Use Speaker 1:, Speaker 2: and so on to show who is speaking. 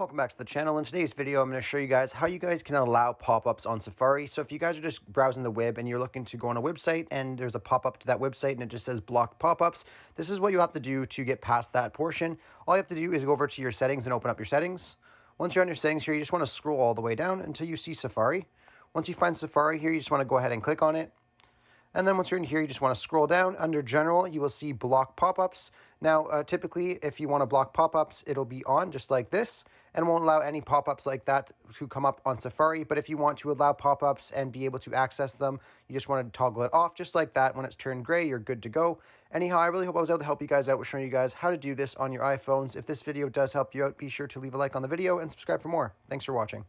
Speaker 1: welcome back to the channel. In today's video, I'm going to show you guys how you guys can allow pop-ups on Safari. So if you guys are just browsing the web and you're looking to go on a website and there's a pop-up to that website and it just says blocked pop-ups, this is what you have to do to get past that portion. All you have to do is go over to your settings and open up your settings. Once you're on your settings here, you just want to scroll all the way down until you see Safari. Once you find Safari here, you just want to go ahead and click on it. And then once you're in here, you just want to scroll down. Under General, you will see Block Pop-ups. Now, typically, if you want to block pop-ups, it'll be on just like this and won't allow any pop-ups like that to come up on Safari. But if you want to allow pop-ups and be able to access them, you just want to toggle it off just like that. When it's turned gray, you're good to go. Anyhow, I really hope I was able to help you guys out with showing you guys how to do this on your iPhones. If this video does help you out, be sure to leave a like on the video and subscribe for more. Thanks for watching.